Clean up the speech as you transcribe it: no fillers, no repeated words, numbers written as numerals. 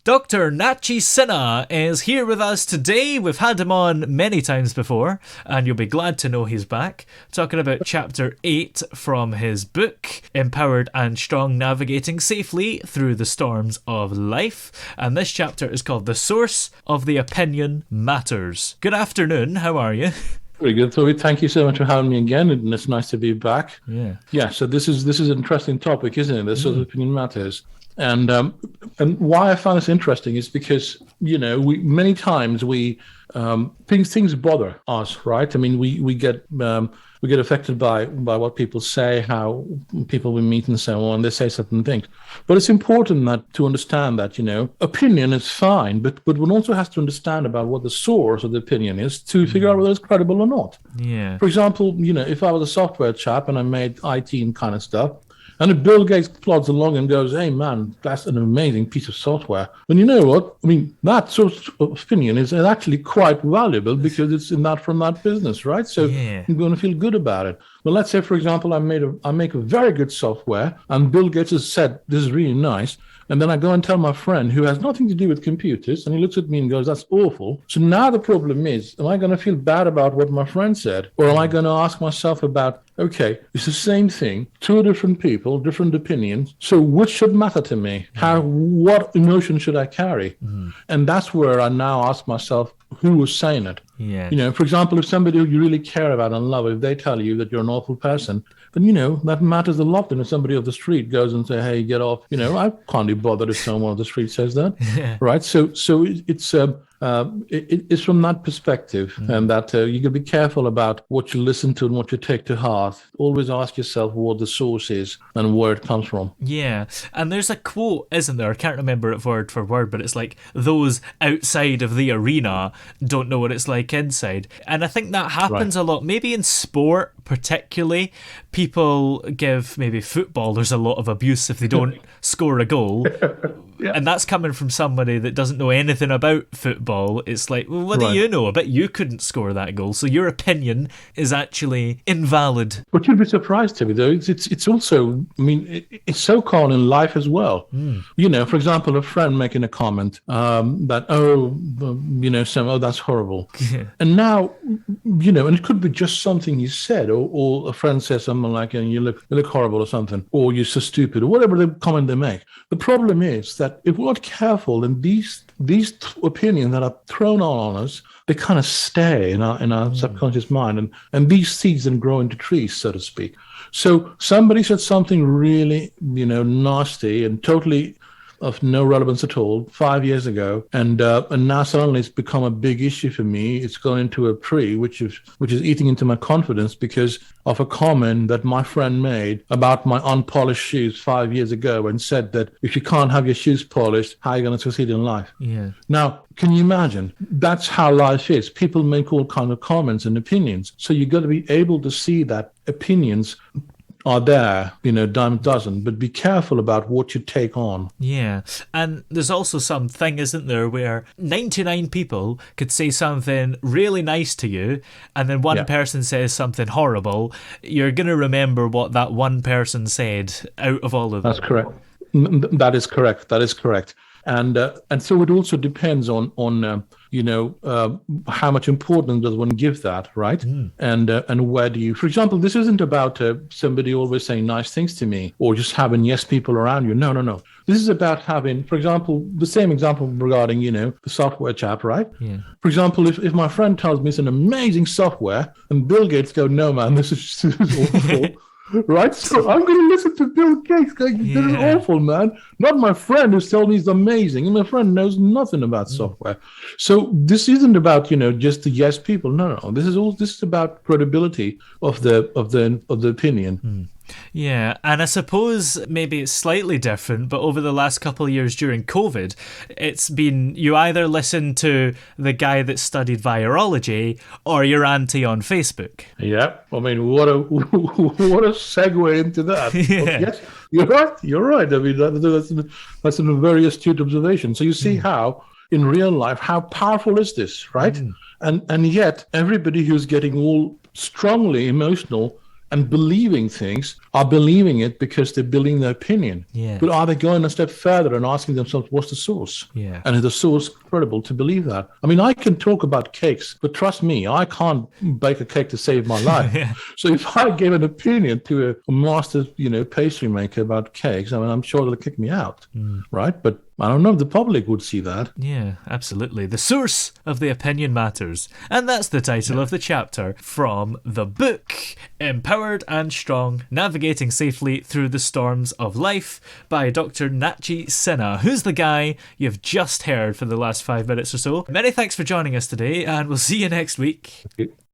Dr. Nachi Sinha is here with us today. We've had him on many times before, and you'll be glad to know he's back, talking about Chapter 8 from his book, Empowered and Strong, Navigating Safely Through the Storms of Life. And this chapter is called The Source of the Opinion Matters. Good afternoon, how are you? Very good, Toby. Thank you so much for having me again, and it's nice to be back. Yeah. So this is an interesting topic, isn't it? The source of opinion matters. And why I found this interesting is because, many times things bother us, right? I mean, we get affected by what people say, how people we meet and so on, they say certain things. But it's important to understand that, opinion is fine, but one also has to understand about what the source of the opinion is to figure out whether it's credible or not. Yeah. For example, if I was a software chap and I made IT and kind of stuff, and if Bill Gates plods along and goes, hey, man, that's an amazing piece of software. And you know what? I mean, that sort of opinion is actually quite valuable because it's from that business, right? So I'm going to feel good about it. Well, let's say, for example, I make a very good software and Bill Gates has said, this is really nice. And then I go and tell my friend who has nothing to do with computers, and he looks at me and goes, that's awful. So now the problem is, am I going to feel bad about what my friend said? Or am I going to ask myself about, okay, it's the same thing, two different people, different opinions. So which should matter to me? What emotion should I carry? And that's where I now ask myself, who was saying it? Yeah. For example, if somebody who you really care about and love, if they tell you that you're an awful person, then, that matters a lot. And if somebody off the street goes and say, hey, get off, I can't be bothered if someone off the street says that, right? So it's from that perspective, and that you can be careful about what you listen to and what you take to heart. Always ask yourself what the source is and where it comes from. Yeah, and there's a quote, isn't there? I can't remember it word for word, but it's like, those outside of the arena don't know what it's like inside. And I think that happens a lot, maybe in sport particularly. People give maybe footballers a lot of abuse if they don't score a goal. And that's coming from somebody that doesn't know anything about football. It's like, well, what do you know? I bet you couldn't score that goal. So your opinion is actually invalid. But you'd be surprised, Timmy, though. It's also, it's so common in life as well. For example, a friend making a comment that, that's horrible. And now, and it could be just something you said, or a friend says something like, you look horrible or something, or you're so stupid, or whatever the comment they make. The problem is that if we're not careful, then these opinions that are thrown on us, they kind of stay in our subconscious mind, and these seeds then grow into trees, so to speak. So somebody said something really, nasty and totally of no relevance at all 5 years ago, and now suddenly it's become a big issue for me. It's gone into a tree, which is eating into my confidence because of a comment that my friend made about my unpolished shoes 5 years ago, and said that if you can't have your shoes polished, how are you going to succeed in life? Yeah. Now, can you imagine? That's how life is. People make all kinds of comments and opinions. So you've got to be able to see that opinions are there, dime a dozen, but be careful about what you take on. Yeah, and there's also something, isn't there, where 99 people could say something really nice to you, and then one person says something horrible. You're going to remember what that one person said out of all of them. That's correct. That is correct. And so it also depends on how much importance does one give that, right? And where do you, for example, this isn't about somebody always saying nice things to me or just having yes people around you. No. This is about having, for example, the same example regarding, the software chap, right? Yeah. For example, if my friend tells me it's an amazing software and Bill Gates go, no, man, this is awful. Right, so I'm going to listen to Bill Gates going, this is awful, man. Not my friend who's telling me it's amazing, and my friend knows nothing about software. So this isn't about just the yes people. No. This is about credibility of the opinion. Yeah, and I suppose maybe it's slightly different, but over the last couple of years during COVID, it's been you either listen to the guy that studied virology or your auntie on Facebook. Yeah, I mean, what a segue into that. Yes, you're right. I mean, that's a very astute observation. So you see how, in real life, how powerful is this, right? And yet, everybody who's getting all strongly emotional and believing things are believing it because they're building their opinion. Yeah. But are they going a step further and asking themselves, what's the source? Yeah. And is the source credible to believe that? I mean, I can talk about cakes, but trust me, I can't bake a cake to save my life. Yeah. So if I gave an opinion to a master, pastry maker about cakes, I mean, I'm sure they'll kick me out, right? But I don't know if the public would see that. Yeah, absolutely. The source of the opinion matters. And that's the title of the chapter from the book, Empowered and Strong, Navigating Safely Through the Storms of Life by Dr. Nachi Sinha, who's the guy you've just heard for the last 5 minutes or so. Many thanks for joining us today, and we'll see you next week.